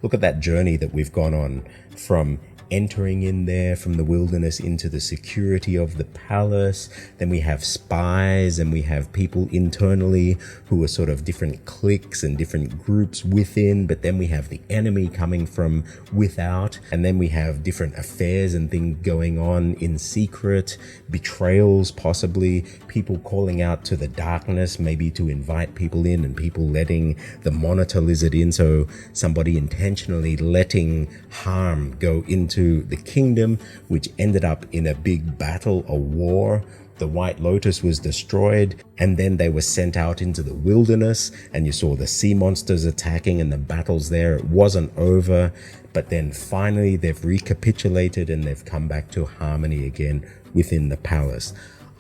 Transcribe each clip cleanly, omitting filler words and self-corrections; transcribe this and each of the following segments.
Look at that journey that we've gone on from entering in there from the wilderness into the security of the palace. Then we have spies and we have people internally who are sort of different cliques and different groups within, but then we have the enemy coming from without, and then we have different affairs and things going on in secret, betrayals possibly, people calling out to the darkness maybe to invite people in, and people letting the monitor lizard in, so somebody intentionally letting harm go into the kingdom, which ended up in a big battle, a war. The White Lotus was destroyed, and then they were sent out into the wilderness, and you saw the sea monsters attacking and the battles there. It wasn't over, but then finally they've recapitulated and they've come back to harmony again within the palace.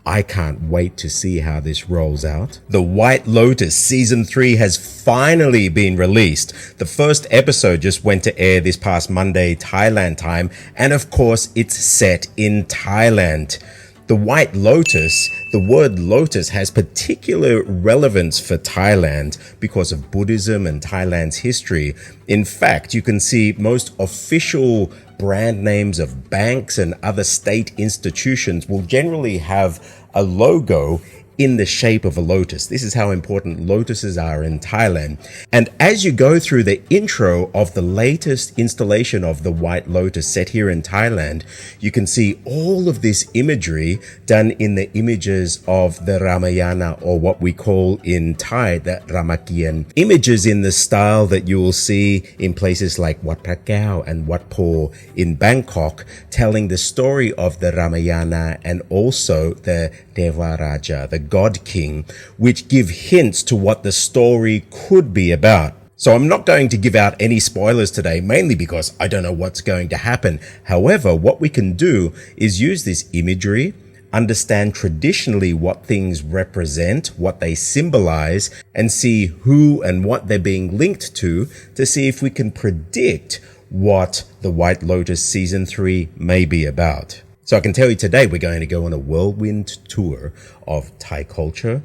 I can't wait to see how this rolls out. The White Lotus Season 3 has finally been released. The first episode just went to air this past Monday, Thailand time, and of course it's set in Thailand. The White Lotus, the word lotus has particular relevance for Thailand because of Buddhism and Thailand's history. In fact, you can see most official brand names of banks and other state institutions will generally have a logo in the shape of a lotus. This is how important lotuses are in Thailand. And as you go through the intro of the latest installation of the White Lotus set here in Thailand, you can see all of this imagery done in the images of the Ramayana, or what we call in Thai the Ramakien. Images in the style that you will see in places like Wat Phra Kaew and Wat Po in Bangkok, telling the story of the Ramayana and also the Devaraja, the God King, which give hints to what the story could be about. So I'm not going to give out any spoilers today, mainly because I don't know what's going to happen. However, what we can do is use this imagery, understand traditionally what things represent, what they symbolize, and see who and what they're being linked to see if we can predict what the White Lotus Season 3 may be about. So I can tell you today we're going to go on a whirlwind tour of Thai culture,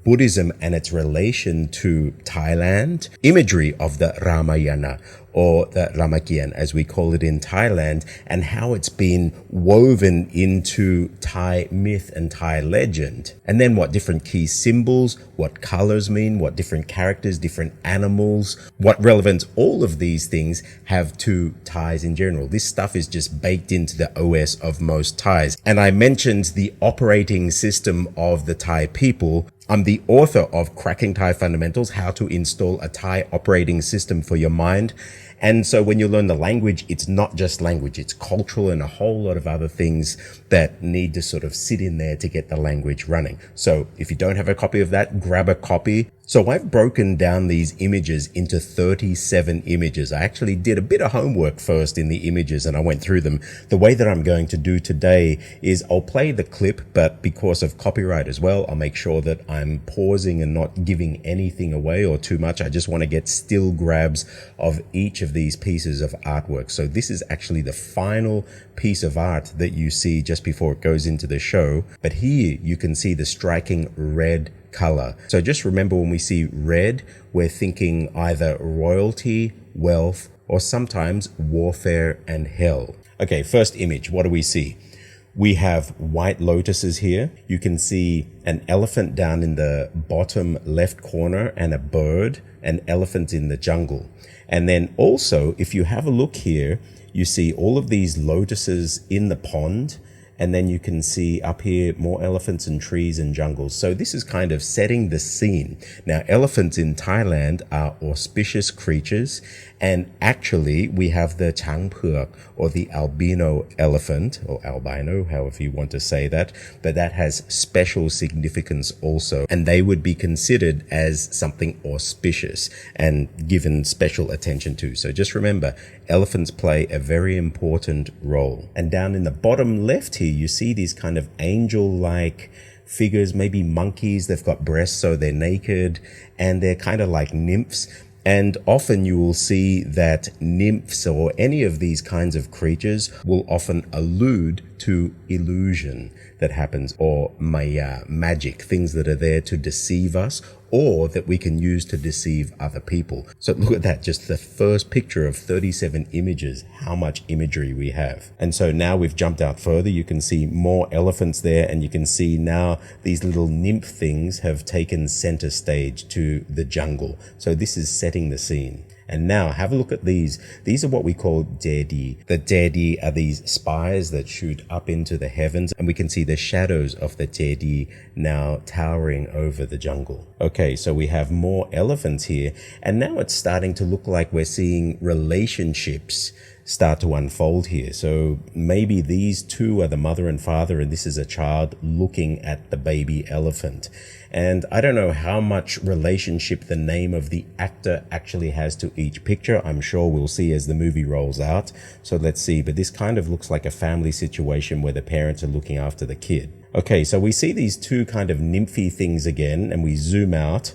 Buddhism and its relation to Thailand, imagery of the Ramayana, or the Ramakien as we call it in Thailand, and how it's been woven into Thai myth and Thai legend. And then what different key symbols, what colors mean, what different characters, different animals, what relevance all of these things have to Thais in general. This stuff is just baked into the OS of most Thais. And I mentioned the operating system of the Thai people. I'm the author of Cracking Thai Fundamentals, How to Install a Thai Operating System for Your Mind. And so when you learn the language, it's not just language, it's cultural and a whole lot of other things that need to sort of sit in there to get the language running. So if you don't have a copy of that, grab a copy. So I've broken down these images into 37 images. I actually did a bit of homework first in the images and I went through them. The way that I'm going to do today is I'll play the clip, but because of copyright as well, I'll make sure that I'm pausing and not giving anything away or too much. I just want to get still grabs of each of these pieces of artwork. So this is actually the final piece of art that you see just before it goes into the show. But here you can see the striking red color. So just remember, when we see red, we're thinking either royalty, wealth, or sometimes warfare and hell. Okay, first image, what do we see? We have white lotuses here. You can see an elephant down in the bottom left corner and a bird, an elephant in the jungle. And then also, if you have a look here, you see all of these lotuses in the pond. And then you can see up here more elephants and trees and jungles. So this is kind of setting the scene. Now, elephants in Thailand are auspicious creatures. And actually, we have the Chang Phuek, or the albino elephant, or albino, however you want to say that. But that has special significance also. And they would be considered as something auspicious and given special attention to. So just remember, elephants play a very important role. And down in the bottom left here, you see these kind of angel-like figures, maybe monkeys. They've got breasts, so they're naked, and they're kind of like nymphs. And often you will see that nymphs or any of these kinds of creatures will often allude to illusion that happens, or maya, magic, things that are there to deceive us or that we can use to deceive other people. So look at that, just the first picture of 37 images, how much imagery we have. And so now we've jumped out further, you can see more elephants there, and you can see now these little nymph things have taken center stage to the jungle. So this is setting the scene. And now have a look at these. These are what we call dedi. The dedi are these spires that shoot up into the heavens, and we can see the shadows of the dedi now towering over the jungle. Okay, so we have more elephants here, and now it's starting to look like we're seeing relationships start to unfold here. So maybe these two are the mother and father, and this is a child looking at the baby elephant. And I don't know how much relationship the name of the actor actually has to each picture. I'm sure we'll see as the movie rolls out. So let's see. But this kind of looks like a family situation where the parents are looking after the kid. Okay, so we see these two kind of nymphy things again, and we zoom out.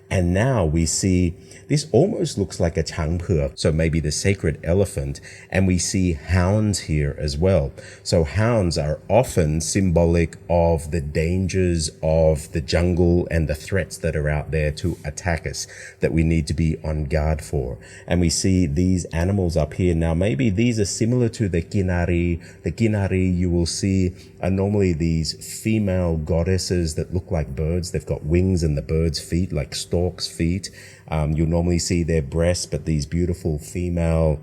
And now we see, this almost looks like a changpe, so maybe the sacred elephant, and we see hounds here as well. So hounds are often symbolic of the dangers of the jungle and the threats that are out there to attack us, that we need to be on guard for. And we see these animals up here. Now maybe these are similar to the kinari. The kinari you will see are normally these female goddesses that look like birds. They've got wings and the bird's feet, like stork's feet. You'll normally see their breasts, but these beautiful female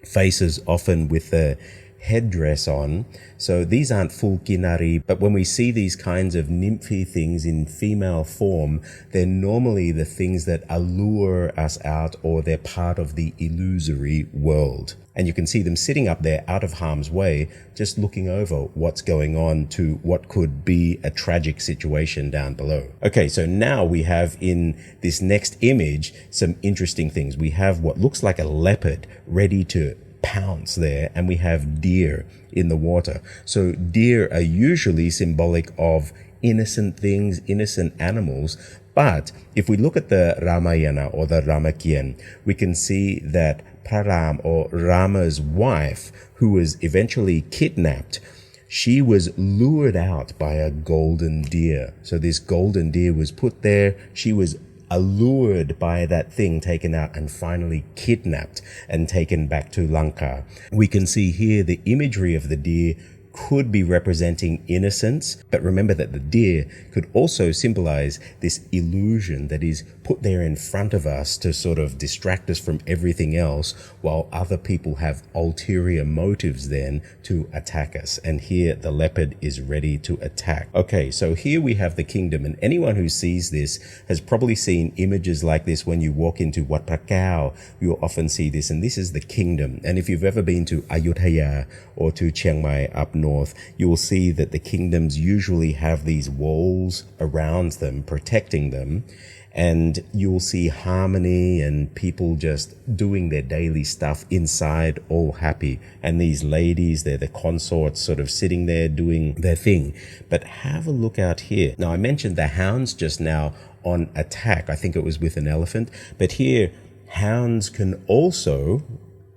faces, often with the headdress on. So these aren't full kinari, but when we see these kinds of nymphy things in female form, they're normally the things that allure us out, or they're part of the illusory world. And you can see them sitting up there out of harm's way, just looking over what's going on to what could be a tragic situation down below. Okay, so now we have in this next image some interesting things. We have what looks like a leopard ready to pounce there, and we have deer in the water. So deer are usually symbolic of innocent things, innocent animals. But if we look at the Ramayana or the Ramakien, we can see that Phra, or Rama's wife, who was eventually kidnapped, she was lured out by a golden deer. So this golden deer was put there. She was allured by that thing, taken out, and finally kidnapped and taken back to Lanka. We can see here the imagery of the deer could be representing innocence, but remember that the deer could also symbolize this illusion that is put there in front of us to sort of distract us from everything else, while other people have ulterior motives then to attack us. And here the leopard is ready to attack. Okay, so here we have the kingdom, and anyone who sees this has probably seen images like this when you walk into Wat Kaew. You'll often see this, and this is the kingdom. And if you've ever been to Ayutthaya or to Chiang Mai up north, you will see that the kingdoms usually have these walls around them protecting them, and you'll see harmony and people just doing their daily stuff inside, all happy. And these ladies, they're the consorts, sort of sitting there doing their thing. But have a look out here. Now, I mentioned the hounds just now on attack. I think it was with an elephant, but here hounds can also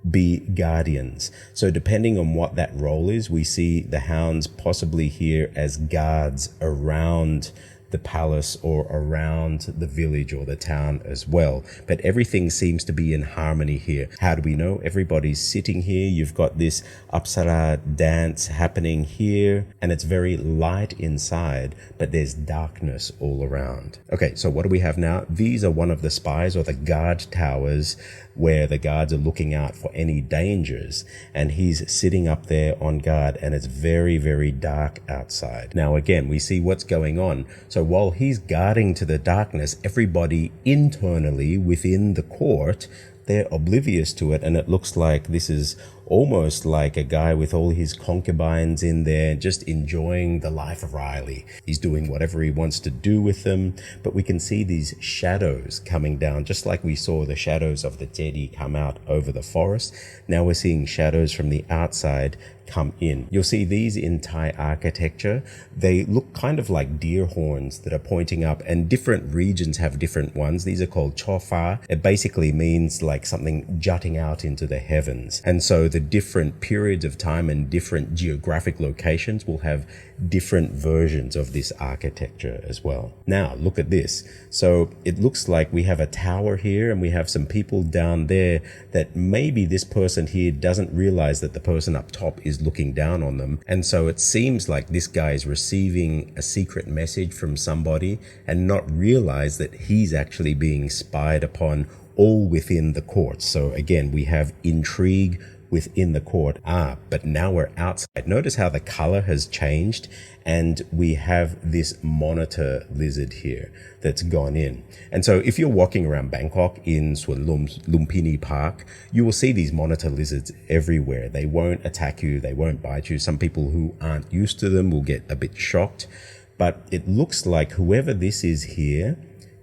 be guardians. So depending on what that role is, we see the hounds possibly here as guards around the palace or around the village or the town as well. But everything seems to be in harmony here. How do we know? Everybody's sitting here. You've got this Apsara dance happening here, and it's very light inside, but there's darkness all around. Okay, so what do we have now? These are one of the spires or the guard towers where the guards are looking out for any dangers, and he's sitting up there on guard, and it's very, very dark outside. Now again, we see what's going on. So while he's guarding to the darkness, everybody internally within the court, they're oblivious to it, and it looks like this is almost like a guy with all his concubines in there, just enjoying the life of Riley. He's doing whatever he wants to do with them, but we can see these shadows coming down, just like we saw the shadows of the Teddy come out over the forest. Now we're seeing shadows from the outside come in. You'll see these in Thai architecture. They look kind of like deer horns that are pointing up, and different regions have different ones. These are called chofa. It basically means like something jutting out into the heavens. And so the the different periods of time and different geographic locations will have different versions of this architecture as well. Now, look at this. So it looks like we have a tower here and we have some people down there that maybe this person here doesn't realize that the person up top is looking down on them. And so it seems like this guy is receiving a secret message from somebody and not realize that he's actually being spied upon, all within the court. So again, we have intrigue within the court. But now we're outside. Notice how the color has changed, and we have this monitor lizard here that's gone in. And so if you're walking around Bangkok in Suan Lumpini Park, you will see these monitor lizards everywhere. They won't attack you. They won't bite you. Some people who aren't used to them will get a bit shocked. But it looks like whoever this is here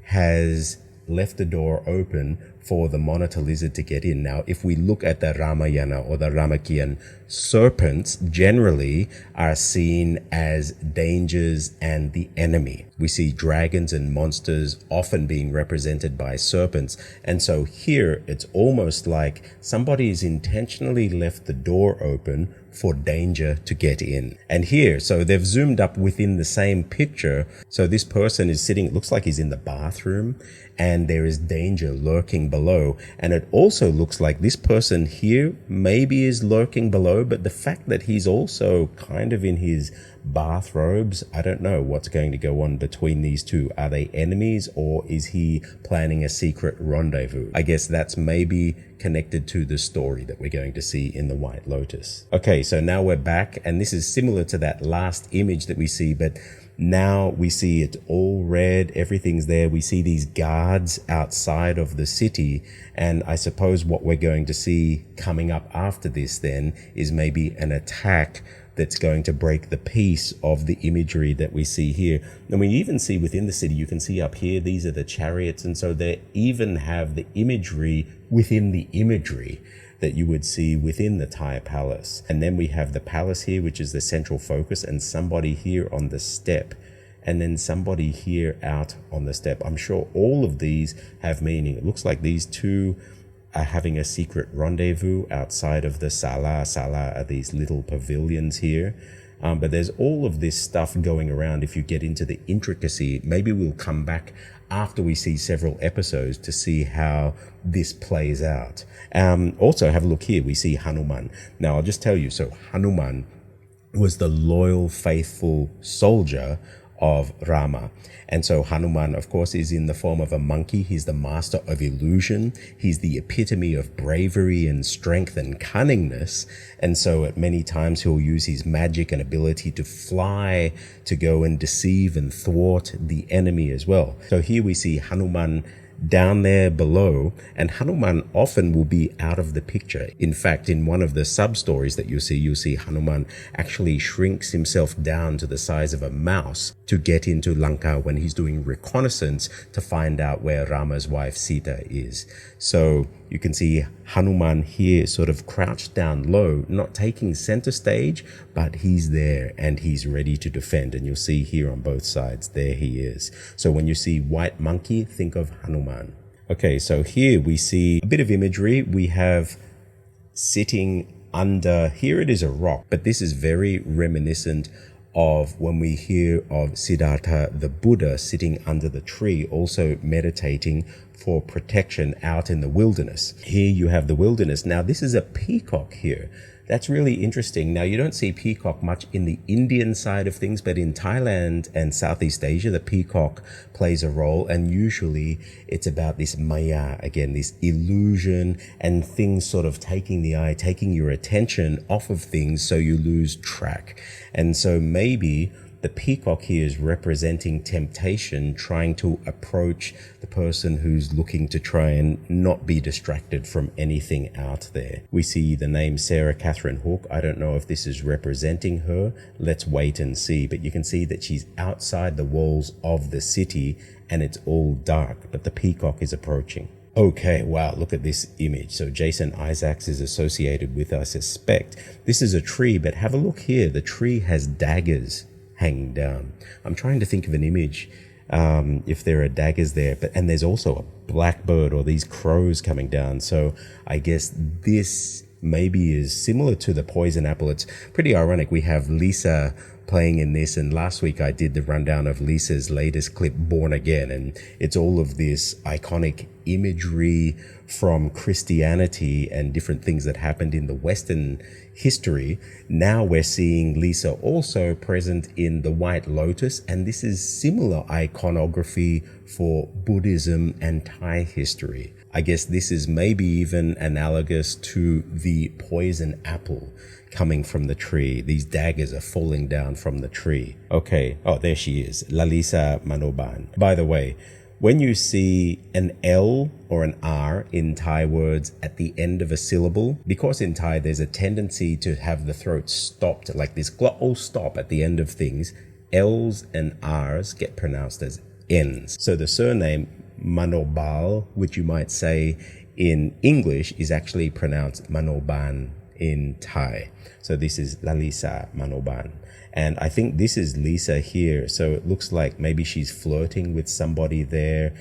has left the door open for the monitor lizard to get in. Now, if we look at the Ramayana or the Ramakien, serpents generally are seen as dangers and the enemy. We see dragons and monsters often being represented by serpents. And so here it's almost like somebody has intentionally left the door open for danger to get in. And here, so they've zoomed up within the same picture. So this person is sitting, it looks like he's in the bathroom, and there is danger lurking below. And it also looks like this person here maybe is lurking below, but the fact that he's also kind of in his bathrobes, I don't know what's going to go on between these two. Are they enemies, or is he planning a secret rendezvous? I guess that's maybe connected to the story that we're going to see in the White Lotus. Okay, so now we're back, and this is similar to that last image that we see, but now we see it all red, everything's there. We see these guards outside of the city, and I suppose what we're going to see coming up after this then is maybe an attack that's going to break the peace of the imagery that we see here. And we even see within the city, you can see up here, these are the chariots, and so they even have the imagery within the imagery that you would see within the Thai palace. And then we have the palace here, which is the central focus, and somebody here on the step, and then somebody here out on the step. I'm sure all of these have meaning. It looks like these two are having a secret rendezvous outside of the sala. Sala are these little pavilions here. But there's all of this stuff going around. If you get into the intricacy, maybe we'll come back after we see several episodes to see how this plays out. Also, have a look here. We see Hanuman. Now, I'll just tell you, so Hanuman was the loyal, faithful soldier of Rama. And so Hanuman, of course, is in the form of a monkey. He's the master of illusion. He's the epitome of bravery and strength and cunningness. And so at many times he'll use his magic and ability to fly to go and deceive and thwart the enemy as well. So here we see Hanuman down there below, and Hanuman often will be out of the picture. In fact, in one of the sub-stories that you'll see Hanuman actually shrinks himself down to the size of a mouse to get into Lanka when he's doing reconnaissance to find out where Rama's wife Sita is. So you can see Hanuman here sort of crouched down low, not taking center stage, but he's there and he's ready to defend. And you'll see here on both sides, there he is. So when you see white monkey, think of Hanuman. Okay, so here we see a bit of imagery. We have sitting under, here it is a rock, but this is very reminiscent of when we hear of Siddhartha the Buddha sitting under the tree, also meditating for protection out in the wilderness. Here you have the wilderness. Now this is a peacock here. That's really interesting. Now you don't see peacock much in the Indian side of things, but in Thailand and Southeast Asia, the peacock plays a role, and usually it's about this maya, again, this illusion and things sort of taking the eye, taking your attention off of things so you lose track. And so maybe the peacock here is representing temptation, trying to approach the person who's looking to try and not be distracted from anything out there. We see the name Sarah Catherine Hook. I don't know if this is representing her. Let's wait and see. But you can see that she's outside the walls of the city and it's all dark, but the peacock is approaching. Okay, wow, look at this image. So Jason Isaacs is associated with, I suspect, this is a tree, but have a look here. The tree has daggers hanging down. I'm trying to think of an image if there are daggers there, and there's also a blackbird or these crows coming down. So I guess this maybe is similar to the poison apple. It's pretty ironic. We have Lisa playing in this, and last week I did the rundown of Lisa's latest clip, Born Again, and it's all of this iconic imagery from Christianity and different things that happened in the Western history. Now we're seeing Lisa also present in the White Lotus, and this is similar iconography for Buddhism and Thai history. I guess this is maybe even analogous to the poison apple coming from the tree. These daggers are falling down from the tree. Okay. Oh, there she is. Lalisa Manoban. By the way, when you see an L or an R in Thai words at the end of a syllable, because in Thai there's a tendency to have the throat stopped, like this glottal stop at the end of things, L's and R's get pronounced as N's. So the surname Manobal, which you might say in English, is actually pronounced Manoban in Thai. So this is Lalisa Manoban. And I think this is Lisa here. So it looks like maybe she's flirting with somebody there.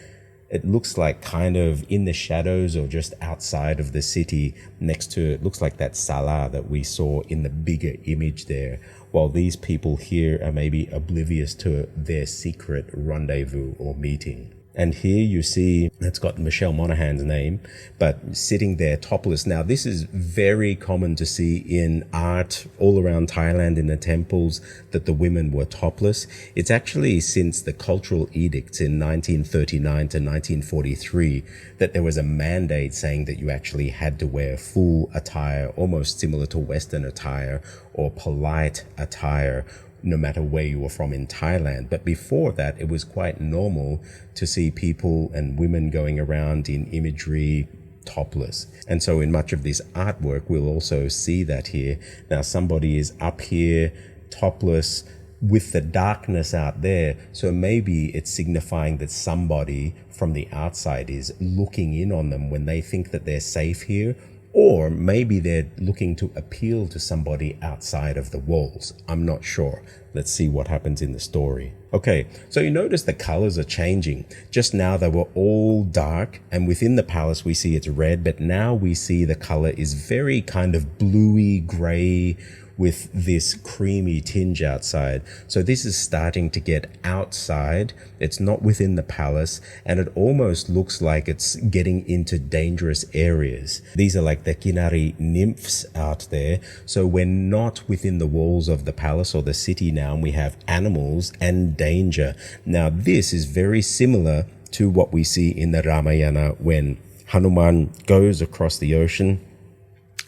It looks like kind of in the shadows or just outside of the city next to, it looks like that Salah that we saw in the bigger image there. While these people here are maybe oblivious to their secret rendezvous or meeting. And here you see, it's got Michelle Monaghan's name, but sitting there topless. Now, this is very common to see in art all around Thailand in the temples, that the women were topless. It's actually since the cultural edicts in 1939 to 1943 that there was a mandate saying that you actually had to wear full attire, almost similar to Western attire or polite attire, no matter where you were from in Thailand. But before that, it was quite normal to see people and women going around in imagery topless. And so in much of this artwork, we'll also see that here. Now, somebody is up here topless with the darkness out there. So maybe it's signifying that somebody from the outside is looking in on them when they think that they're safe here. Or maybe they're looking to appeal to somebody outside of the walls. I'm not sure. Let's see what happens in the story. Okay, so you notice the colors are changing. Just now they were all dark, and within the palace we see it's red, but now we see the color is very kind of bluey gray with this creamy tinge outside. So this is starting to get outside. It's not within the palace, and it almost looks like it's getting into dangerous areas. These are like the Kinari nymphs out there. So we're not within the walls of the palace or the city now, and we have animals and danger. Now this is very similar to what we see in the Ramayana when Hanuman goes across the ocean.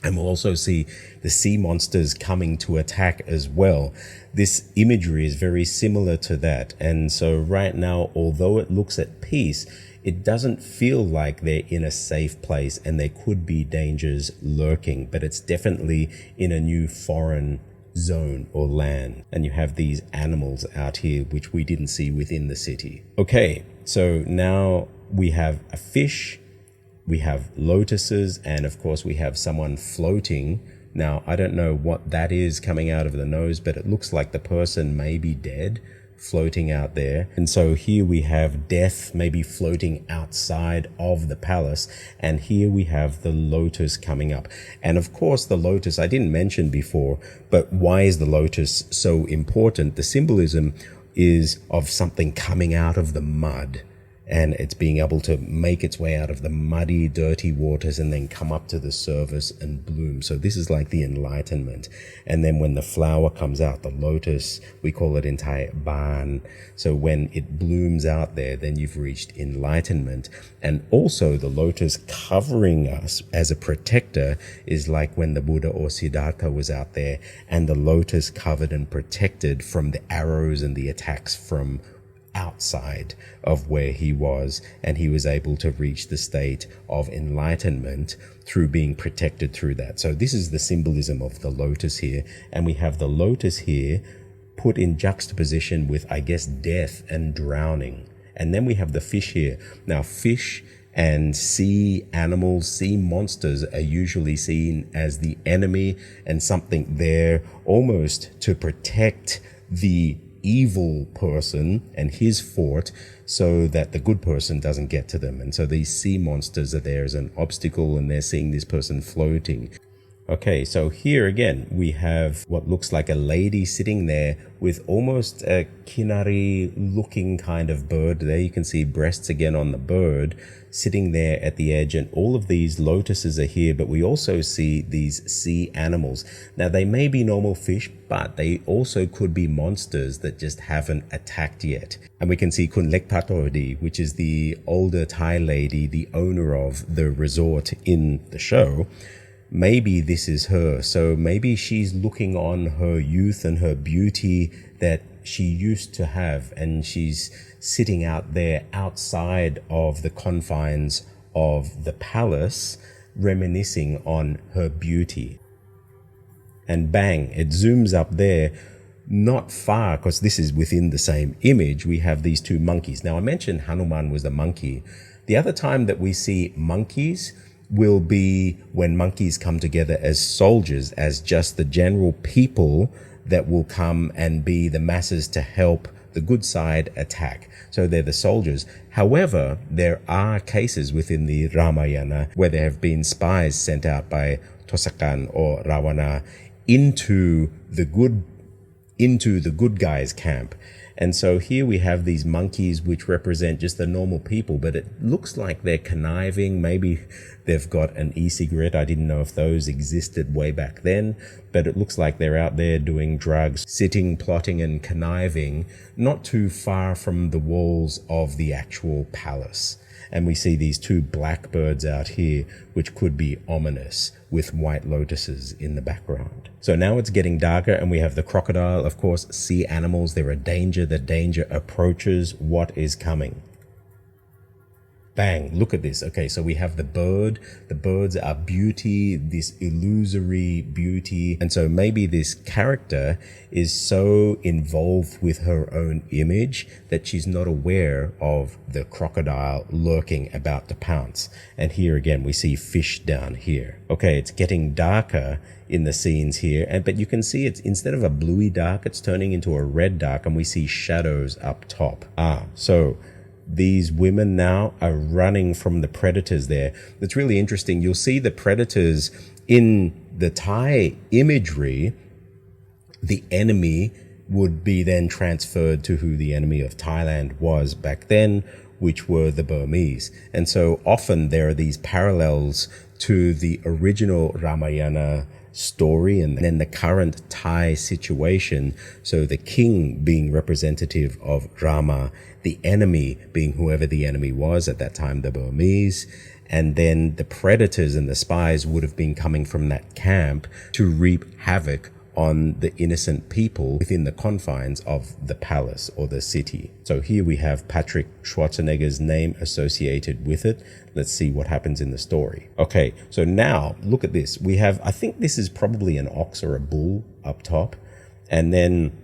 And we'll also see the sea monsters coming to attack as well. This imagery is very similar to that. And so right now, although it looks at peace, it doesn't feel like they're in a safe place and there could be dangers lurking, but it's definitely in a new foreign zone or land. And you have these animals out here, which we didn't see within the city. Okay, so now we have a fish, we have lotuses, and of course we have someone floating. Now, I don't know what that is coming out of the nose, but it looks like the person may be dead, floating out there. And so here we have death maybe floating outside of the palace, and here we have the lotus coming up. And of course the lotus, I didn't mention before, but why is the lotus so important? The symbolism is of something coming out of the mud, and it's being able to make its way out of the muddy, dirty waters and then come up to the surface and bloom. So this is like the enlightenment. And then when the flower comes out, the lotus, we call it in Thai, ban. So when it blooms out there, then you've reached enlightenment. And also the lotus covering us as a protector is like when the Buddha or Siddhartha was out there, and the lotus covered and protected from the arrows and the attacks from outside of where he was, and he was able to reach the state of enlightenment through being protected through that. So this is the symbolism of the lotus here, and we have the lotus here put in juxtaposition with, I guess, death and drowning. And then we have the fish here. Now, fish and sea animals, sea monsters are usually seen as the enemy and something there almost to protect the evil person and his fort so that the good person doesn't get to them. And so these sea monsters are there as an obstacle, and they're seeing this person floating. Okay, so here again, we have what looks like a lady sitting there with almost a kinari looking kind of bird. There you can see breasts again on the bird sitting there at the edge. And all of these lotuses are here, but we also see these sea animals. Now, they may be normal fish, but they also could be monsters that just haven't attacked yet. And we can see Kun Lek Patordi, which is the older Thai lady, the owner of the resort in the show. Maybe this is her. So maybe she's looking on her youth and her beauty that she used to have, and she's sitting out there outside of the confines of the palace, reminiscing on her beauty. And bang, it zooms up there, not far, because this is within the same image. We have these two monkeys. Now, I mentioned Hanuman was the monkey. The other time that we see monkeys will be when monkeys come together as soldiers, as just the general people that will come and be the masses to help the good side attack. So they're the soldiers. However, there are cases within the Ramayana where there have been spies sent out by Tosakan or Ravana into the good guys' camp. And so here we have these monkeys which represent just the normal people, but it looks like they're conniving. Maybe they've got an e-cigarette. I didn't know if those existed way back then, but it looks like they're out there doing drugs, sitting, plotting and conniving, not too far from the walls of the actual palace. And we see these two blackbirds out here, which could be ominous, with white lotuses in the background. So now it's getting darker, and we have the crocodile. Of course, sea animals, they're a danger. The danger approaches. What is coming? Bang, look at this. Okay, so we have the bird. The birds are beauty, this illusory beauty. And so maybe this character is so involved with her own image that she's not aware of the crocodile lurking about to pounce. And here again, we see fish down here. Okay, it's getting darker in the scenes here, but you can see it's, instead of a bluey dark, it's turning into a red dark, and we see shadows up top. So these women now are running from the predators there. It's really interesting. You'll see the predators in the Thai imagery. The enemy would be then transferred to who the enemy of Thailand was back then, which were the Burmese. And so often there are these parallels to the original Ramayana story and then the current Thai situation. So the king being representative of Rama, the enemy being whoever the enemy was at that time, the Burmese, and then the predators and the spies would have been coming from that camp to reap havoc on the innocent people within the confines of the palace or the city. So here we have Patrick Schwarzenegger's name associated with it. Let's see what happens in the story. Okay, so now look at this. We have, I think this is probably an ox or a bull up top. And then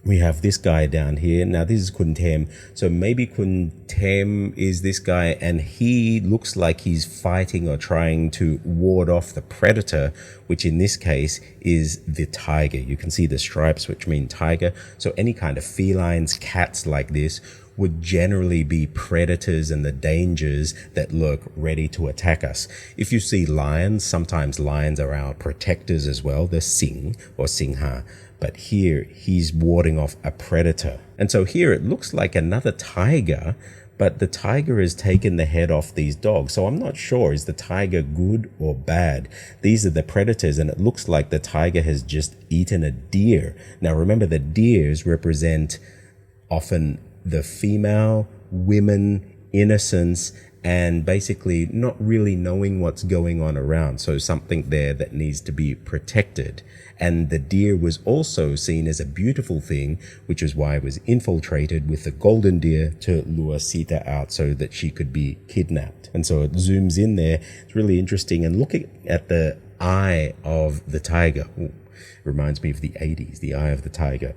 we have this guy down here. Now this is Kuntem. So maybe Kuntem is this guy, and he looks like he's fighting or trying to ward off the predator, which in this case is the tiger. You can see the stripes, which mean tiger. So any kind of felines, cats like this would generally be predators and the dangers that lurk ready to attack us. If you see lions, sometimes lions are our protectors as well. They're sing or singha. But here he's warding off a predator. And so here it looks like another tiger, but the tiger has taken the head off these dogs. So I'm not sure, is the tiger good or bad? These are the predators, and it looks like the tiger has just eaten a deer. Now remember, the deers represent often the female, women, innocence, and basically not really knowing what's going on around. So something there that needs to be protected. And the deer was also seen as a beautiful thing, which is why it was infiltrated with the golden deer to lure Sita out so that she could be kidnapped. And so it zooms in there. It's really interesting. And looking at the eye of the tiger, reminds me of the 80s, the eye of the tiger.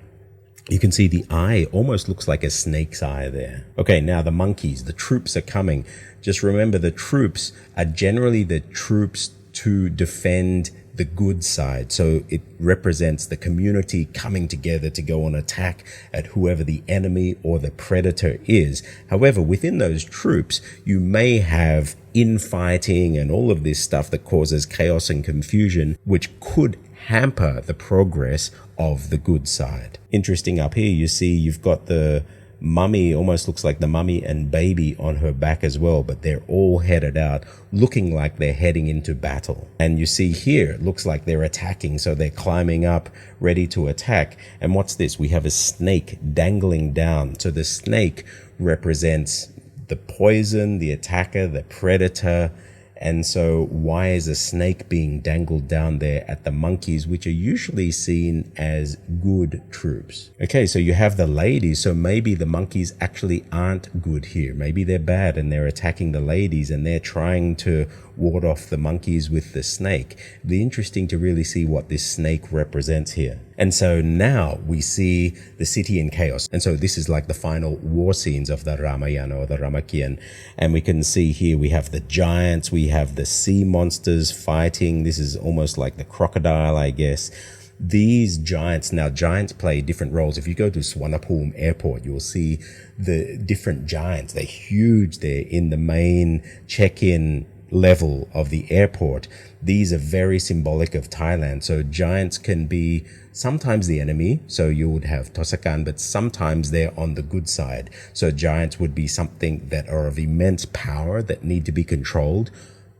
You can see the eye almost looks like a snake's eye there. Okay, now the monkeys, the troops are coming. Just remember, the troops are generally the troops to defend the good side. So it represents the community coming together to go on attack at whoever the enemy or the predator is. However, within those troops, you may have infighting and all of this stuff that causes chaos and confusion, which could hamper the progress of the good side. Interesting, up here you see you've got the mummy, almost looks like the mummy and baby on her back as well, but they're all headed out looking like they're heading into battle. And you see here, it looks like they're attacking, so they're climbing up ready to attack. And what's this? We have a snake dangling down. So the snake represents the poison, the attacker, the predator. And so why is a snake being dangled down there at the monkeys, which are usually seen as good troops? Okay, so you have the ladies. So maybe the monkeys actually aren't good here. Maybe they're bad and they're attacking the ladies and they're trying to ward off the monkeys with the snake. It'd be interesting to really see what this snake represents here. And so now we see the city in chaos. And so this is like the final war scenes of the Ramayana or the Ramakien. And we can see here we have the giants, we have the sea monsters fighting. This is almost like the crocodile, I guess. These giants, now giants play different roles. If you go to Suvarnabhumi airport, you'll see the different giants. They're huge. They're in the main check-in level of the airport. These are very symbolic of Thailand. So giants can be sometimes the enemy. So you would have Tosakan, but sometimes they're on the good side. So giants would be something that are of immense power that need to be controlled,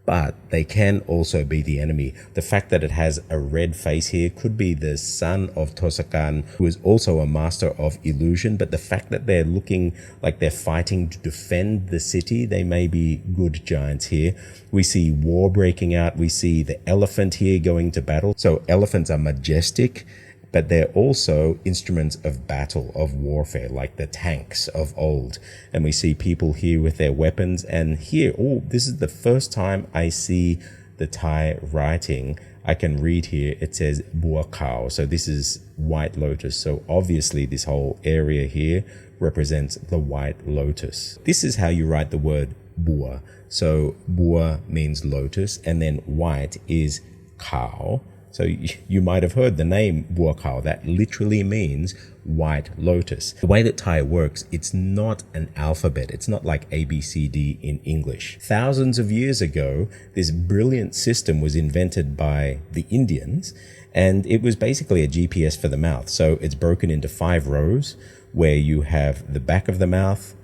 but they can also be the enemy. The fact that it has a red face here could be the son of Tosakan, who is also a master of illusion. But the fact that they're looking like they're fighting to defend the city, they may be good giants here. We see war breaking out. We see the elephant here going to battle. So elephants are majestic, but they're also instruments of battle, of warfare, like the tanks of old. And we see people here with their weapons. And here, oh, this is the first time I see the Thai writing. I can read here, it says Bua Kaew. So this is White Lotus. So obviously this whole area here represents the White Lotus. This is how you write the word Bua. So Bua means lotus, and then white is Kaew. So you might have heard the name Bua Kaew. That literally means white lotus. The way that Thai works, it's not an alphabet. It's not like A, B, C, D in English. Thousands of years ago, this brilliant system was invented by the Indians, and it was basically a GPS for the mouth. So it's broken into 5 rows where you have the back of the mouth,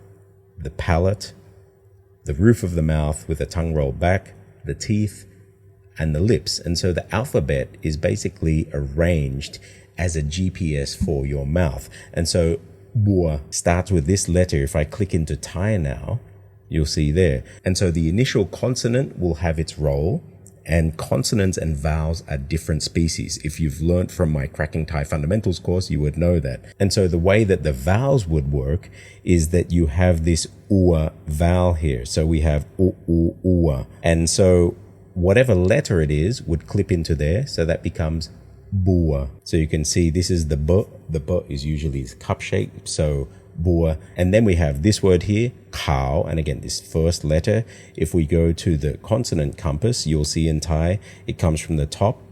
the palate, the roof of the mouth with the tongue rolled back, the teeth, and the lips. And so the alphabet is basically arranged as a GPS for your mouth. And so Bua starts with this letter. If I click into Thai now, you'll see there. And so the initial consonant will have its role, and consonants and vowels are different species. If you've learned from my Cracking Thai Fundamentals course, you would know that. And so the way that the vowels would work is that you have this ua vowel here. So we have ua. And so whatever letter it is would clip into there, so that becomes Bua. So you can see this is the bu. The bu is usually cup shape, so Bua. And then we have this word here, Kaew, and again this first letter. If we go to the consonant compass, you'll see in Thai it comes from the top,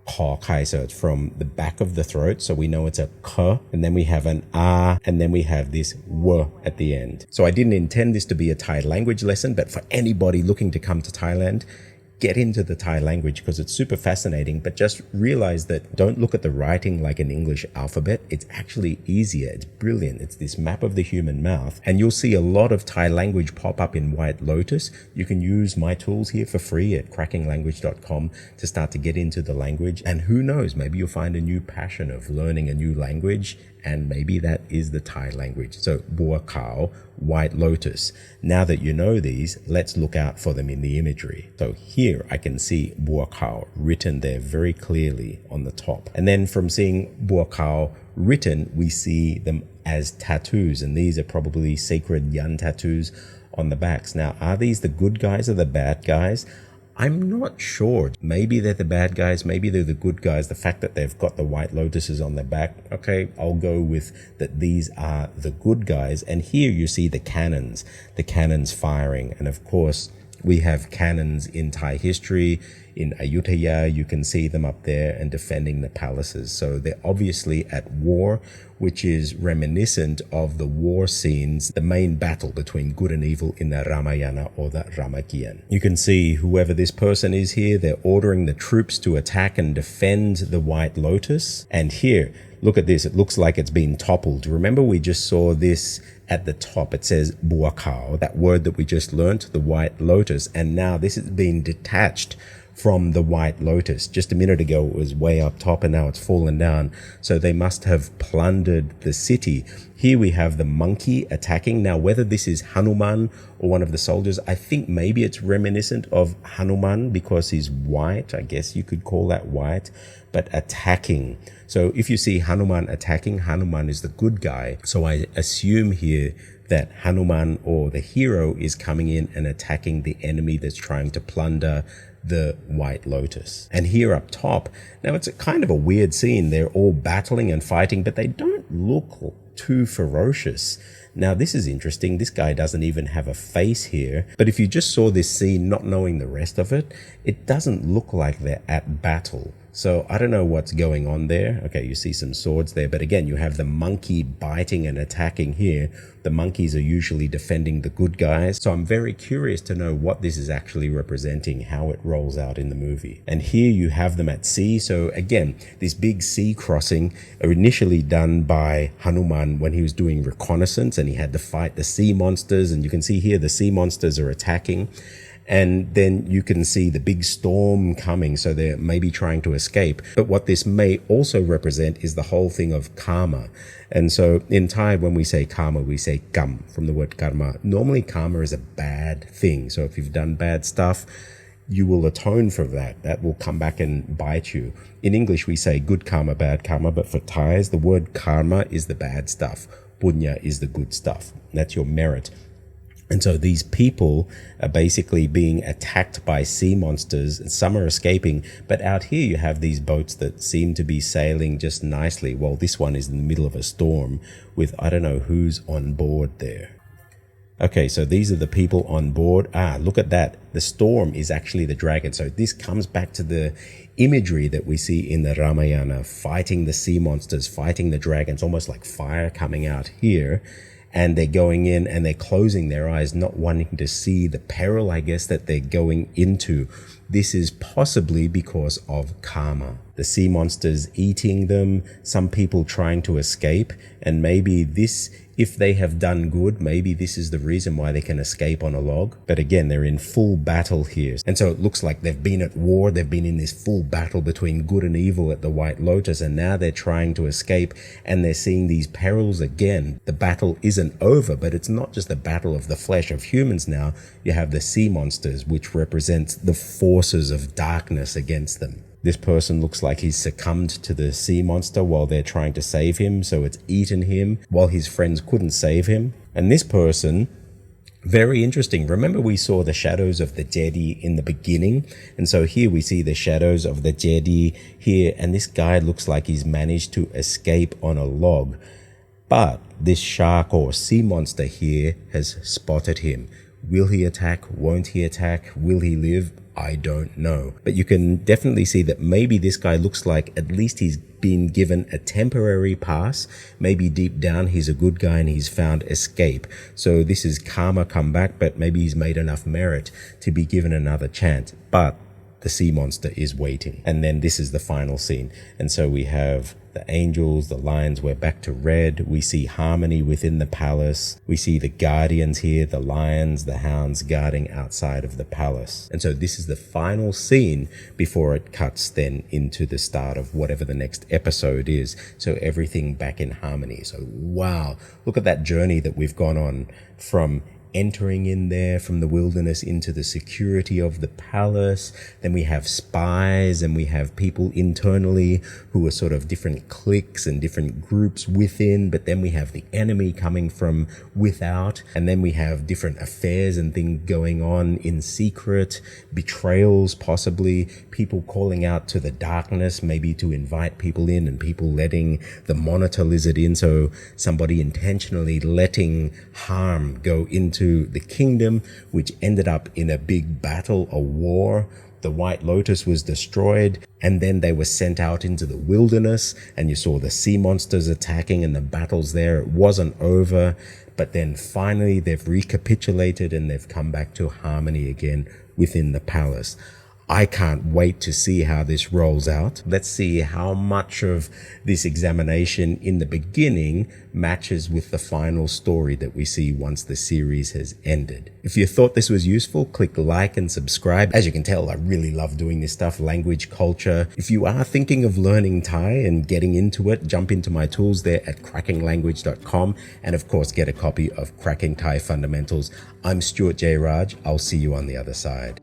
Kho Kai, so it's from the back of the throat, so we know it's a K, and then we have an A, and then we have this W at the end. So I didn't intend this to be a Thai language lesson, but for anybody looking to come to Thailand, get into the Thai language because it's super fascinating, but just realize that don't look at the writing like an English alphabet. It's actually easier. It's brilliant. It's this map of the human mouth, and you'll see a lot of Thai language pop up in White Lotus. You can use my tools here for free at crackinglanguage.com to start to get into the language, and who knows, maybe you'll find a new passion of learning a new language, and maybe that is the Thai language. So Bua Kaew, White Lotus. Now that you know these, let's look out for them in the imagery. So here I can see Bua Kaew written there very clearly on the top. And then from seeing Bua Kaew written, we see them as tattoos, and these are probably sacred yan tattoos on the backs. Now, are these the good guys or the bad guys? I'm not sure. Maybe they're the bad guys, maybe they're the good guys. The fact that they've got the white lotuses on their back, okay, I'll go with that these are the good guys. And here you see the cannons firing. And of course, we have cannons in Thai history. In Ayutthaya, you can see them up there and defending the palaces. So they're obviously at war, which is reminiscent of the war scenes, the main battle between good and evil in the Ramayana or the Ramakien. You can see whoever this person is here, they're ordering the troops to attack and defend the White Lotus. And here, look at this. It looks like it's been toppled. Remember, we just saw this at the top. It says Buakao, that word that we just learnt, the White Lotus. And now this is being detached from the White Lotus. Just a minute ago, it was way up top and now it's fallen down. So they must have plundered the city. Here we have the monkey attacking. Now, whether this is Hanuman or one of the soldiers, I think maybe it's reminiscent of Hanuman because he's white. I guess you could call that white, but attacking. So if you see Hanuman attacking, Hanuman is the good guy. So I assume here that Hanuman or the hero is coming in and attacking the enemy that's trying to plunder the White Lotus. And here up top, now it's a kind of a weird scene. They're all battling and fighting, but they don't look too ferocious. Now this is interesting. This guy doesn't even have a face here. But if you just saw this scene, not knowing the rest of it, it doesn't look like they're at battle. So I don't know what's going on there. Okay, you see some swords there. But again, you have the monkey biting and attacking here. The monkeys are usually defending the good guys. So I'm very curious to know what this is actually representing, how it rolls out in the movie. And here you have them at sea. So again, this big sea crossing initially done by Hanuman when he was doing reconnaissance and he had to fight the sea monsters. And you can see here the sea monsters are attacking. And then you can see the big storm coming, so they're maybe trying to escape. But what this may also represent is the whole thing of karma. And so in Thai, when we say karma, we say kam, from the word karma. Normally karma is a bad thing. So if you've done bad stuff, you will atone for that. That will come back and bite you. In English, we say good karma, bad karma. But for Thais, the word karma is the bad stuff. Punya is the good stuff. That's your merit. And so these people are basically being attacked by sea monsters, and some are escaping. But out here you have these boats that seem to be sailing just nicely. Well, this one is in the middle of a storm with I don't know who's on board there. Okay, so these are the people on board. Look at that. The storm is actually the dragon. So this comes back to the imagery that we see in the Ramayana, fighting the sea monsters, fighting the dragons, almost like fire coming out here. And they're going in and they're closing their eyes, not wanting to see the peril, I guess, that they're going into. This is possibly because of karma. The sea monsters eating them, some people trying to escape, and maybe this, if they have done good, maybe this is the reason why they can escape on a log. But again, they're in full battle here. And so it looks like they've been at war. They've been in this full battle between good and evil at the White Lotus. And now they're trying to escape and they're seeing these perils again. The battle isn't over, but it's not just the battle of the flesh of humans now. You have the sea monsters, which represents the forces of darkness against them. This person looks like he's succumbed to the sea monster while they're trying to save him. So it's eaten him while his friends couldn't save him. And this person, very interesting. Remember we saw the shadows of the Jedi in the beginning. And so here we see the shadows of the Jedi here. And this guy looks like he's managed to escape on a log. But this shark or sea monster here has spotted him. Will he attack? Won't he attack? Will he live? I don't know. But you can definitely see that maybe this guy looks like at least he's been given a temporary pass. Maybe deep down he's a good guy and he's found escape. So this is karma come back, but maybe he's made enough merit to be given another chance. But the sea monster is waiting. And then this is the final scene. And so we have the angels, the lions, we're back to red. We see harmony within the palace. We see the guardians here, the lions, the hounds guarding outside of the palace. And so this is the final scene before it cuts then into the start of whatever the next episode is. So everything back in harmony. So wow, look at that journey that we've gone on from entering in there from the wilderness into the security of the palace. Then we have spies and we have people internally who are sort of different cliques and different groups within. But then we have the enemy coming from without. And then we have different affairs and things going on in secret, betrayals possibly, people calling out to the darkness, maybe to invite people in and people letting the monitor lizard in. So somebody intentionally letting harm go into the kingdom, which ended up in a big battle, a war. the White Lotus was destroyed, and then they were sent out into the wilderness, and you saw the sea monsters attacking and the battles there. It wasn't over, but then finally they've recapitulated and they've come back to harmony again within the palace. I can't wait to see how this rolls out. Let's see how much of this examination in the beginning matches with the final story that we see once the series has ended. If you thought this was useful, click like and subscribe. As you can tell, I really love doing this stuff, language, culture. If you are thinking of learning Thai and getting into it, jump into my tools there at crackinglanguage.com, and of course get a copy of Cracking Thai Fundamentals. I'm Stuart J. Raj. I'll see you on the other side.